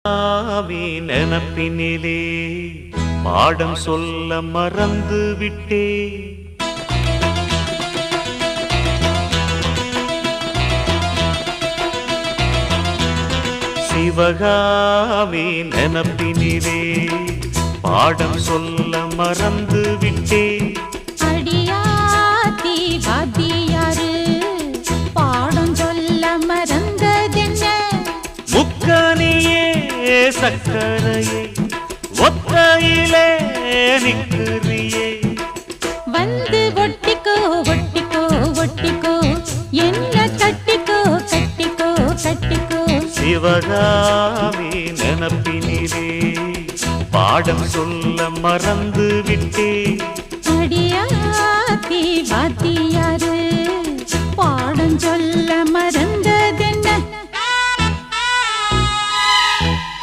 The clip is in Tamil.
ஆவி நினப்பினிலே பாடம் சொல்ல மறந்து விட்டே. சிவகாவி நினப்பினிலே பாடம் சொல்ல மறந்து விட்டே. அடியாத்தி வாத்தியாரு பாடம் சொல்ல மறந்ததென்ன? முக்கனியே சக்கரையே ஒத்தையிலே நிற்கிறியே. வந்து ஒட்டிக்கோ ஒட்டிக்கோ ஒட்டிக்கோ, என்ன கட்டிக்கோ கட்டிக்கோ கட்டிக்கோ. சிவகாமி நினப்பினிலே பாடம் சொல்ல மறந்து விட்டே. அடியாத்தி வாத்தியாரு பாடம் சொல்ல மறந்து